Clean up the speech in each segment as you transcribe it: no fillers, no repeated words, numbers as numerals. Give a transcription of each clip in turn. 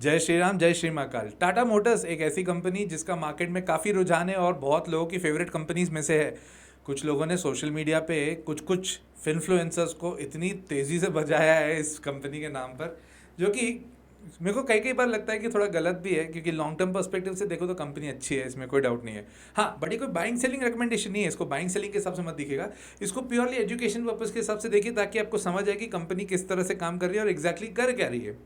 जय श्री राम, जय श्री महाकाल। टाटा मोटर्स एक ऐसी कंपनी जिसका मार्केट में काफ़ी रुझान है और बहुत लोगों की फेवरेट कंपनीज में से है। कुछ लोगों ने सोशल मीडिया पे कुछ इन्फ्लुएंसर्स को इतनी तेज़ी से बजाया है इस कंपनी के नाम पर, जो कि मेरे को कई कई बार लगता है कि थोड़ा गलत भी है, क्योंकि लॉन्ग टर्म पर्सपेक्टिव से देखो तो कंपनी अच्छी है, इसमें कोई डाउट नहीं है। हाँ, बट ये कोई बाइंग सेलिंग रिकमेंडेशन नहीं है, इसको बाइंग सेलिंग के हिसाब से मत दिखेगा। इसको प्योरली एजुकेशन पर्पज़ के हिसाब से देखिए, ताकि आपको समझ आए कि कंपनी किस तरह से काम कर रही है और एग्जैक्टली कर क्या रही है।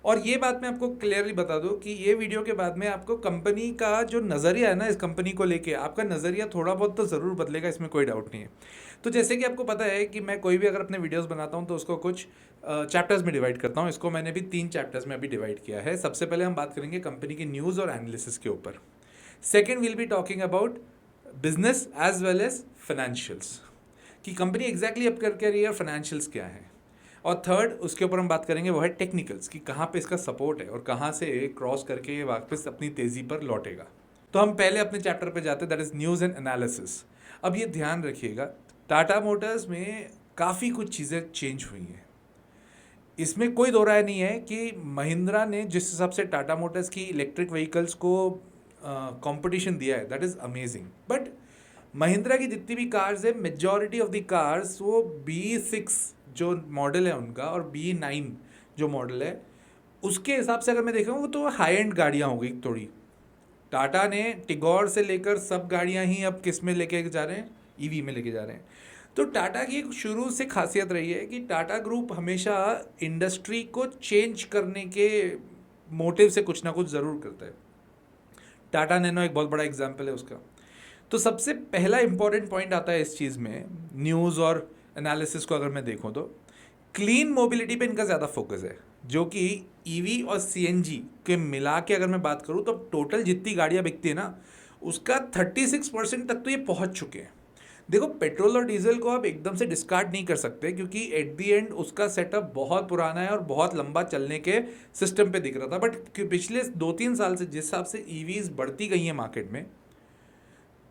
और ये बात मैं आपको क्लियरली बता दूं कि ये वीडियो के बाद में आपको कंपनी का जो नज़रिया है ना, इस कंपनी को लेके आपका नज़रिया थोड़ा बहुत तो ज़रूर बदलेगा, इसमें कोई डाउट नहीं है। तो जैसे कि आपको पता है कि मैं कोई भी अगर अपने वीडियोस बनाता हूं तो उसको कुछ चैप्टर्स में डिवाइड करता हूं। इसको मैंने भी 3 चैप्टर्स में अभी डिवाइड किया है। सबसे पहले हम बात करेंगे कंपनी की न्यूज़ और एनालिसिस के ऊपर। Second will be talking about business as well as financials, कि कंपनी एग्जैक्टली अब कर क्या रही है और फाइनेंशियल्स क्या है। और थर्ड उसके ऊपर हम बात करेंगे वो है टेक्निकल्स, कि कहाँ पे इसका सपोर्ट है और कहाँ से क्रॉस करके ये वापस अपनी तेज़ी पर लौटेगा। तो हम पहले अपने चैप्टर पे जाते हैं, that is news and analysis. अब ये ध्यान रखिएगा, टाटा मोटर्स में काफ़ी कुछ चीज़ें चेंज हुई हैं। इसमें कोई दो राय नहीं है कि महिंद्रा ने जिस हिसाब से टाटा मोटर्स की इलेक्ट्रिक व्हीकल्स को कंपटीशन दिया है, that is amazing. But Mahindra की जितनी भी कार्स है, मेजॉरिटी ऑफ द कार्स वो B6 जो मॉडल है उनका और B9 जो मॉडल है उसके हिसाब से अगर मैं देखूँ, वो तो हाई एंड गाड़ियाँ हो गई थोड़ी। टाटा ने टिगोर से लेकर सब गाड़ियाँ ही अब किस में लेके जा रहे हैं, ईवी में लेके जा रहे हैं। तो टाटा की एक शुरू से खासियत रही है कि टाटा ग्रुप हमेशा इंडस्ट्री को चेंज करने के मोटिव से कुछ ना कुछ ज़रूर करता है। टाटा नैनो एक बहुत बड़ा एग्जाम्पल है उसका। तो सबसे पहला इंपॉर्टेंट पॉइंट आता है इस चीज़ में, न्यूज़ और एनालिसिस को अगर मैं देखूं तो क्लीन मोबिलिटी पे इनका ज़्यादा फोकस है, जो कि ईवी और सीएनजी के मिला के अगर मैं बात करूं तो टोटल जितनी गाड़ियां बिकती है ना, उसका 36% तक तो ये पहुंच चुके हैं। देखो, पेट्रोल और डीजल को आप एकदम से डिस्कार्ड नहीं कर सकते, क्योंकि एट दी एंड उसका सेटअप बहुत पुराना है और बहुत लंबा चलने के सिस्टम पे दिख रहा था। बट पिछले 2-3 साल से जिस हिसाब से ईवीज बढ़ती गई हैं मार्केट में,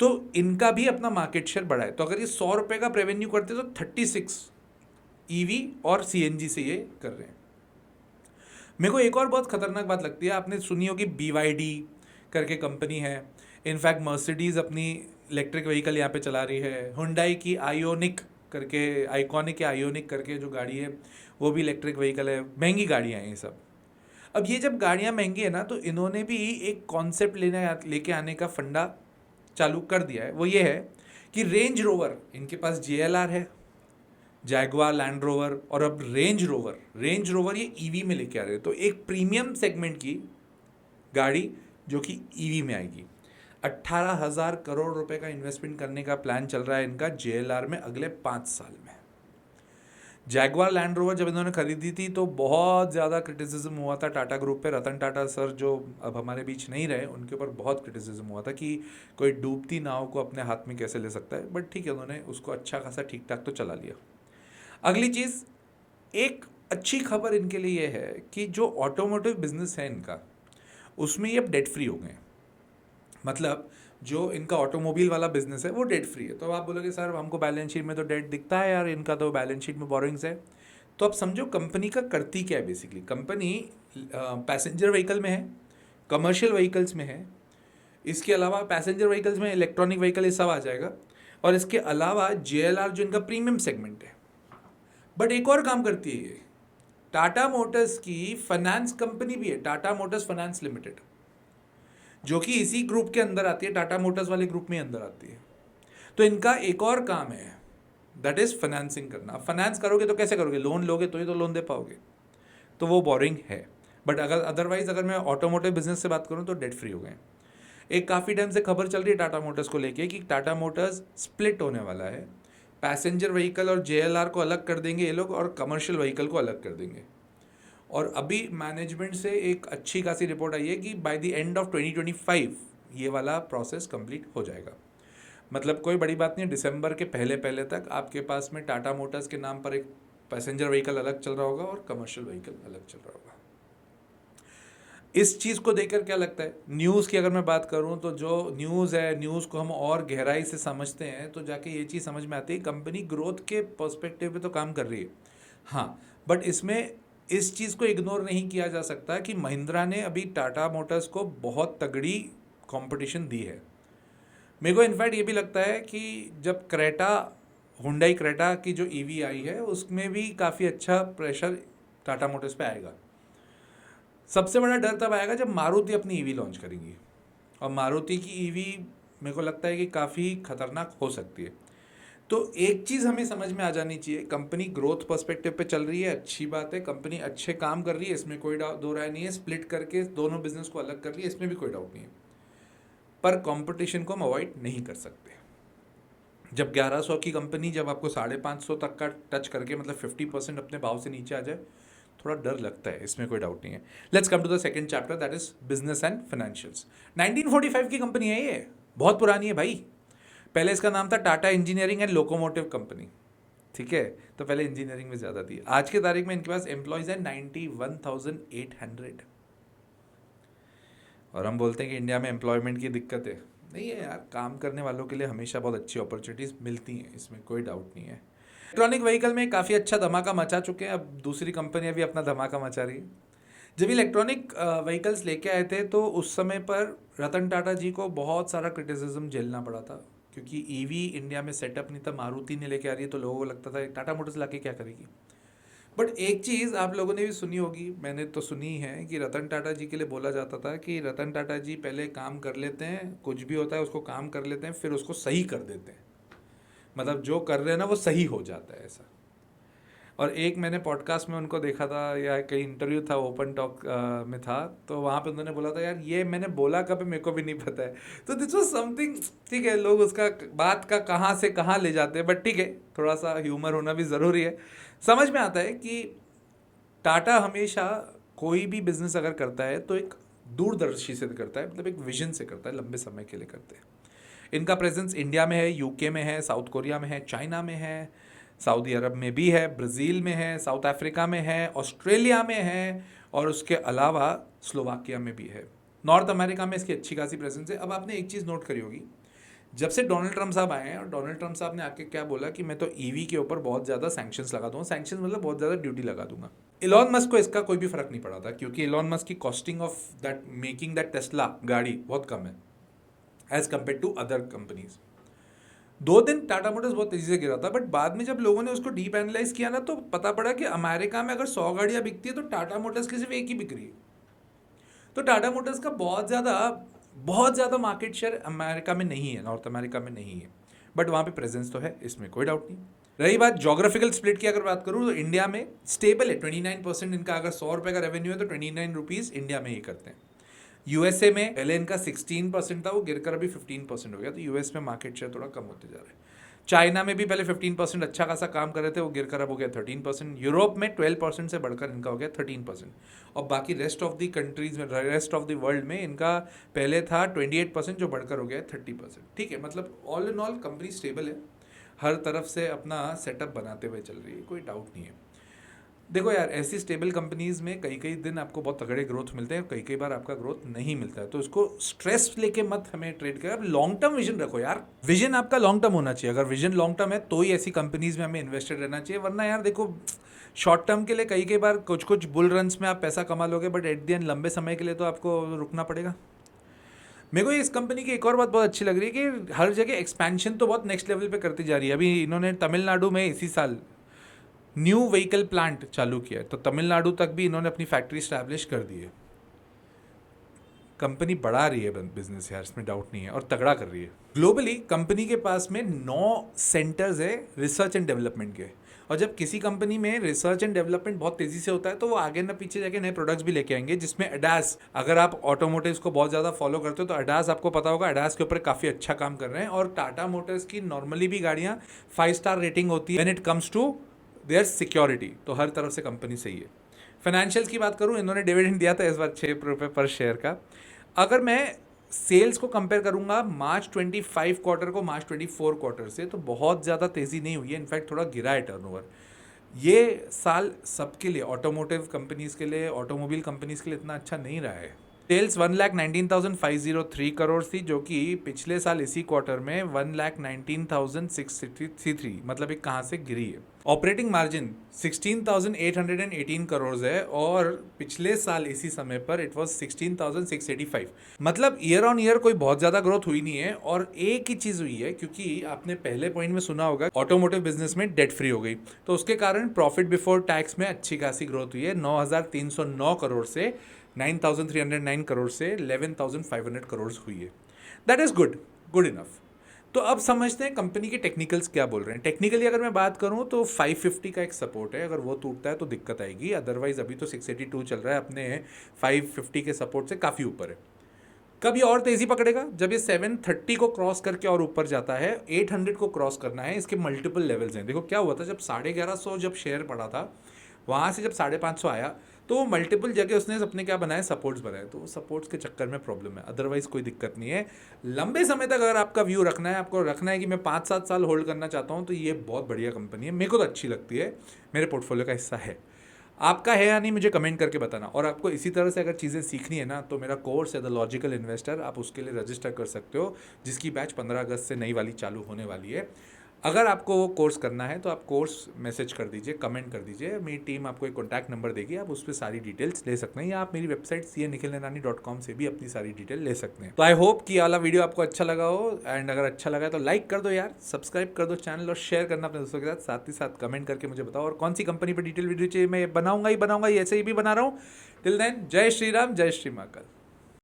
तो इनका भी अपना मार्केट शेयर बढ़ा है। तो अगर ये 100 रुपये का रेवेन्यू करते तो 36 ईवी और सीएनजी से ये कर रहे हैं। मेरे को एक और बहुत खतरनाक बात लगती है, आपने सुनी होगी BYD करके कंपनी है। इनफैक्ट मर्सिडीज़ अपनी इलेक्ट्रिक व्हीकल यहाँ पे चला रही है। हुंडई की आयोनिक करके, आइकॉनिक या आयोनिक करके जो गाड़ी है वो भी इलेक्ट्रिक व्हीकल है। महंगी गाड़ियाँ हैं ये सब। अब ये जब गाड़ियाँ महंगी है ना, तो इन्होंने भी एक कॉन्सेप्ट लेके आने का फंडा चालू कर दिया है। वो ये है कि रेंज रोवर, इनके पास JLR है, जैगवार लैंड रोवर, और अब रेंज रोवर ये ईवी में लेके आ रहे हैं। तो एक प्रीमियम सेगमेंट की गाड़ी जो कि ईवी में आएगी। 18,000 करोड़ रुपए का इन्वेस्टमेंट करने का प्लान चल रहा है इनका JLR में अगले 5 साल में। जैगवार लैंड रोवर जब इन्होंने खरीदी थी तो बहुत ज़्यादा क्रिटिसिज्म हुआ था टाटा ग्रुप पे। रतन टाटा सर जो अब हमारे बीच नहीं रहे, उनके ऊपर बहुत क्रिटिसिज्म हुआ था कि कोई डूबती नाव को अपने हाथ में कैसे ले सकता है। बट ठीक है, उन्होंने उसको अच्छा खासा ठीक ठाक तो चला लिया। अगली चीज़, एक अच्छी खबर इनके लिए ये है कि जो ऑटोमोटिव बिजनेस है इनका, उसमें ये अब डेट फ्री हो गए। मतलब जो इनका ऑटोमोबाइल वाला बिजनेस है वो डेट फ्री है। तो आप बोलोगे सर हमको बैलेंस शीट में तो डेट दिखता है यार, इनका तो बैलेंस शीट में बोरोइंग्स है। तो आप समझो कंपनी का करती क्या है। बेसिकली कंपनी पैसेंजर व्हीकल में है, कमर्शियल व्हीकल्स में है, इसके अलावा पैसेंजर व्हीकल्स में इलेक्ट्रॉनिक व्हीकल ये सब आ जाएगा, और इसके अलावा JLR जो इनका प्रीमियम सेगमेंट है। बट एक और काम करती है ये, टाटा मोटर्स की फाइनेंस कंपनी भी है, टाटा मोटर्स फाइनेंस लिमिटेड, जो कि इसी ग्रुप के अंदर आती है, टाटा मोटर्स वाले ग्रुप में अंदर आती है। तो इनका एक और काम है, दैट इज फाइनेंसिंग करना। फाइनेंस करोगे तो कैसे करोगे, लोन लोगे तो ही तो लोन दे पाओगे, तो वो बोरिंग है। बट अगर अदरवाइज अगर मैं ऑटोमोटिव बिजनेस से बात करूं तो डेट फ्री हो गए। एक काफ़ी टाइम से खबर चल रही है टाटा मोटर्स को लेके कि टाटा मोटर्स स्प्लिट होने वाला है। पैसेंजर व्हीकल और JLR को अलग कर देंगे ये लोग, और कमर्शियल व्हीकल को अलग कर देंगे। और अभी मैनेजमेंट से एक अच्छी खासी रिपोर्ट आई है कि बाय द एंड ऑफ 2025 ये वाला प्रोसेस कंप्लीट हो जाएगा। मतलब कोई बड़ी बात नहीं, दिसंबर के पहले पहले तक आपके पास में टाटा मोटर्स के नाम पर एक पैसेंजर व्हीकल अलग चल रहा होगा और कमर्शियल व्हीकल अलग चल रहा होगा। इस चीज़ को देखकर क्या लगता है, न्यूज़ की अगर मैं बात करूं तो जो न्यूज़ है, न्यूज़ को हम और गहराई से समझते हैं तो जाके ये चीज़ समझ में आती है कंपनी ग्रोथ के पर्सपेक्टिव पे तो काम कर रही है। हाँ, बट इसमें इस चीज़ को इग्नोर नहीं किया जा सकता कि महिंद्रा ने अभी टाटा मोटर्स को बहुत तगड़ी कंपटीशन दी है। मेरे को इनफैक्ट ये भी लगता है कि जब क्रेटा, हुंडई क्रेटा की जो ईवी आई है उसमें भी काफ़ी अच्छा प्रेशर टाटा मोटर्स पे आएगा। सबसे बड़ा डर तब आएगा जब मारुति अपनी ईवी लॉन्च करेंगी, और मारुति की ईवी मेरे को लगता है कि काफ़ी खतरनाक हो सकती है। तो एक चीज़ हमें समझ में आ जानी चाहिए, कंपनी ग्रोथ पर्सपेक्टिव पे चल रही है, अच्छी बात है, कंपनी अच्छे काम कर रही है, इसमें कोई दो राय नहीं है। स्प्लिट करके दोनों बिजनेस को अलग कर रही है, इसमें भी कोई डाउट नहीं है। पर कंपटीशन को हम अवॉइड नहीं कर सकते। जब 1100 की कंपनी जब आपको 550 तक का टच करके मतलब 50% अपने भाव से नीचे आ जाए, थोड़ा डर लगता है, इसमें कोई डाउट नहीं है। Let's come to the second chapter, that is business and financials. 1945 की कंपनी है ये, बहुत पुरानी है भाई। पहले इसका नाम था Tata engineering and locomotive company, ठीक है। तो पहले इंजीनियरिंग में ज़्यादा थी। आज के तारीख में इनके पास एम्प्लॉयज़ है 91,800। और हम बोलते हैं कि इंडिया में एम्प्लॉयमेंट की दिक्कत है, नहीं है यार, काम करने वालों के लिए हमेशा बहुत अच्छी अपॉर्चुनिटीज़ मिलती हैं, इसमें कोई डाउट नहीं है। इलेक्ट्रॉनिक व्हीकल में काफ़ी अच्छा धमाका मचा चुके हैं, अब दूसरी कंपनियां भी अपना धमाका मचा रही है। जब इलेक्ट्रॉनिक व्हीकल्स लेके आए थे तो उस समय पर रतन टाटा जी को बहुत सारा क्रिटिसिज्म झेलना पड़ा था, क्योंकि ईवी इंडिया में सेटअप नहीं था, मारुति ने लेके आ रही है, तो लोगों को लगता था टाटा मोटर्स लाके क्या करेगी। बट एक चीज़ आप लोगों ने भी सुनी होगी, मैंने तो सुनी है, कि रतन टाटा जी के लिए बोला जाता था कि रतन टाटा जी पहले काम कर लेते हैं, कुछ भी होता है उसको काम कर लेते हैं, फिर उसको सही कर देते हैं, मतलब जो कर रहे हैं ना वो सही हो जाता है, ऐसा। और एक मैंने पॉडकास्ट में उनको देखा था, या कहीं इंटरव्यू था, ओपन टॉक में था, तो वहाँ पे उन्होंने बोला था, यार ये मैंने बोला कब मेरे को भी नहीं पता है। तो दिस वाज समथिंग, ठीक है, लोग उसका बात का कहाँ से कहाँ ले जाते हैं, बट ठीक है, थोड़ा सा ह्यूमर होना भी ज़रूरी है। समझ में आता है कि टाटा हमेशा कोई भी बिजनेस अगर करता है तो एक दूरदर्शी से करता है, मतलब एक विजन से करता है, लंबे समय के लिए करते हैं। इनका प्रेजेंस इंडिया में है, यूके में है, साउथ कोरिया में है, चाइना में है, सऊदी अरब में भी है, ब्राज़ील में है, साउथ अफ्रीका में है, ऑस्ट्रेलिया में है, और उसके अलावा स्लोवाकिया में भी है। नॉर्थ अमेरिका में इसकी अच्छी खासी प्रेजेंस है। अब आपने एक चीज़ नोट करी होगी, जब से डोनाल्ड ट्रम्प साहब आए हैं, और डोनाल्ड ट्रम्प साहब ने आके क्या बोला कि मैं तो ईवी के ऊपर बहुत ज़्यादा सैंक्शंस लगा दूंगा, सैंक्शंस मतलब बहुत ज़्यादा ड्यूटी लगा दूंगा। इलॉन मस्क को इसका कोई भी फर्क नहीं पड़ा था, क्योंकि इलॉन मस्क की costing of that making that Tesla गाड़ी बहुत कम है as compare to other companies. 2 दिन टाटा मोटर्स बहुत तेजी से गिरा था, बट बाद में जब लोगों ने उसको डीप एनालाइज किया ना, तो पता पड़ा कि अमेरिका में अगर 100 गाड़ियां बिकती है तो टाटा मोटर्स की सिर्फ एक ही बिक रही है। तो टाटा मोटर्स का बहुत ज़्यादा मार्केट शेयर अमेरिका में नहीं है, नॉर्थ अमेरिका में नहीं है, बट वहाँ पे प्रेजेंस तो है, इसमें कोई डाउट नहीं। रही बात जोग्राफिकल स्प्लिट की, अगर बात करूँ तो इंडिया में स्टेबल है 29%। इनका अगर 100 रुपये का रेवेन्यू है तो 29 रुपीज़ इंडिया में ही करते हैं। यूएसए में पहले इनका 16% था, वो गिरकर अभी 15% हो गया, तो यूएस में मार्केट शेयर थोड़ा कम होते जा रहा है। चाइना में भी पहले 15% अच्छा खासा काम कर रहे थे, वो गिरकर अब हो गया 13%। यूरोप में 12% से बढ़कर इनका हो गया 13%। और बाकी रेस्ट ऑफ द कंट्रीज में, रेस्ट ऑफ द वर्ल्ड में इनका पहले था 28% जो बढ़कर हो गया 30%। ठीक है, मतलब all in all company stable है, हर तरफ से अपना सेटअप बनाते हुए चल रही है, कोई डाउट नहीं है। देखो यार, ऐसी स्टेबल कंपनीज में कई कई दिन आपको बहुत तगड़े ग्रोथ मिलते हैं, कई कई बार आपका ग्रोथ नहीं मिलता है, तो उसको स्ट्रेस लेके मत हमें ट्रेड करें। अब लॉन्ग टर्म विजन रखो यार, विजन आपका लॉन्ग टर्म होना चाहिए। अगर विजन लॉन्ग टर्म है तो ही ऐसी कंपनीज में हमें इन्वेस्टेड रहना चाहिए, वरना यार देखो, शॉर्ट टर्म के लिए कई कई बार कुछ बुल रन्स में आप पैसा कमा लोगे, बट एट द एंड लंबे समय के लिए तो आपको रुकना पड़ेगा। मेरे को इस कंपनी की एक और बात बहुत अच्छी लग रही है कि हर जगह एक्सपेंशन तो बहुत नेक्स्ट लेवल पे करती जा रही है। अभी इन्होंने तमिलनाडु में इसी साल न्यू व्हीकल प्लांट चालू किया है, तो तमिलनाडु तक भी इन्होंने अपनी फैक्ट्री स्टैब्लिश कर दी है। कंपनी बढ़ा रही है बिजनेस यार, इसमें डाउट नहीं है, और तगड़ा कर रही है। ग्लोबली कंपनी के पास में 9 सेंटर्स है रिसर्च एंड डेवलपमेंट के, और जब किसी कंपनी में रिसर्च एंड डेवलपमेंट बहुत तेजी से होता है तो वो आगे ना पीछे जाके नए प्रोडक्ट्स भी लेके आएंगे, जिसमें अडास, अगर आप ऑटोमोटिव्स को बहुत ज़्यादा फॉलो करते हो तो अडास आपको पता होगा, अडास के ऊपर काफ़ी अच्छा काम कर रहे हैं। और टाटा मोटर्स की नॉर्मली भी गाड़ियाँ 5 स्टार रेटिंग होती है when it comes to their security, तो हर तरफ से कंपनी सही है। फाइनेंशियल्स की बात करूँ, इन्होंने डिविडेंड दिया था इस बार 6 रुपये पर शेयर का। अगर मैं सेल्स को कंपेयर करूंगा मार्च 25 क्वार्टर को मार्च 24 क्वार्टर से, तो बहुत ज़्यादा तेज़ी नहीं हुई है, इनफैक्ट थोड़ा गिरा है टर्नओवर। ये साल सबके लिए, ऑटोमोटिव कंपनीज़ के लिए, ऑटोमोबाइल कंपनीज़ के लिए इतना अच्छा नहीं रहा है। सेल्स 1,19,503 करोड़ थी, जो कि पिछले साल इसी क्वार्टर में 1,19,663, मतलब एक कहाँ से गिरी है। ऑपरेटिंग मार्जिन 16,818 करोड़ है और पिछले साल इसी समय पर इट वाज 16,685, मतलब ईयर ऑन ईयर कोई बहुत ज़्यादा ग्रोथ हुई नहीं है। और एक ही चीज़ हुई है, क्योंकि आपने पहले पॉइंट में सुना होगा ऑटोमोटिव बिजनेस में डेट फ्री हो गई, तो उसके कारण प्रॉफिट बिफोर टैक्स में अच्छी खासी ग्रोथ हुई है। 9,309 करोड़ से 9,309 करोड़ से 11,500 करोड़ हुई है। That is good, good enough. तो अब समझते हैं कंपनी के टेक्निकल्स क्या बोल रहे हैं। टेक्निकली अगर मैं बात करूं तो 550 का एक सपोर्ट है, अगर वो टूटता है तो दिक्कत आएगी, अदरवाइज अभी तो 682 चल रहा है, अपने 550 के सपोर्ट से काफ़ी ऊपर है। कब ये और तेज़ी पकड़ेगा? जब ये 730 को क्रॉस करके और ऊपर जाता है। 800 को क्रॉस करना है, इसके मल्टीपल लेवल्स हैं। देखो क्या हुआ था, जब 1150 जब शेयर पड़ा था, वहाँ से जब 550 आया तो मल्टीपल जगह उसने अपने क्या बनाए, सपोर्ट्स बनाए, तो सपोर्ट्स के चक्कर में प्रॉब्लम है, अदरवाइज कोई दिक्कत नहीं है। लंबे समय तक अगर आपका व्यू रखना है, आपको रखना है कि मैं 5-7 साल होल्ड करना चाहता हूँ, तो ये बहुत बढ़िया कंपनी है, मेरे को तो अच्छी लगती है, मेरे पोर्टफोलियो का हिस्सा है। आपका है या नहीं मुझे कमेंट करके बताना। और आपको इसी तरह से अगर चीज़ें सीखनी है ना, तो मेरा कोर्स है द लॉजिकल इन्वेस्टर, आप उसके लिए रजिस्टर कर सकते हो, जिसकी बैच 15 अगस्त से नई वाली चालू होने वाली है। अगर आपको वो कोर्स करना है तो आप कोर्स मैसेज कर दीजिए, कमेंट कर दीजिए, मेरी टीम आपको एक कॉन्टैक्ट नंबर देगी, आप उस पर सारी डिटेल्स ले सकते हैं, या आप मेरी वेबसाइट CA.nikhilnirani.com से भी अपनी सारी डिटेल ले सकते हैं। तो आई होप कि वाला वीडियो आपको अच्छा लगा हो, एंड अगर अच्छा लगा तो लाइक कर दो यार, सब्सक्राइब कर दो चैनल, और शेयर करना अपने दोस्तों के साथ ही साथ कमेंट करके मुझे बताओ, और कौन सी कंपनी पर डिटेल वीडियो चाहिए, मैं बनाऊंगा ही, ऐसे ही भी बना रहा हूँ। टिल देन, जय श्री राम, जय श्री महाकाल।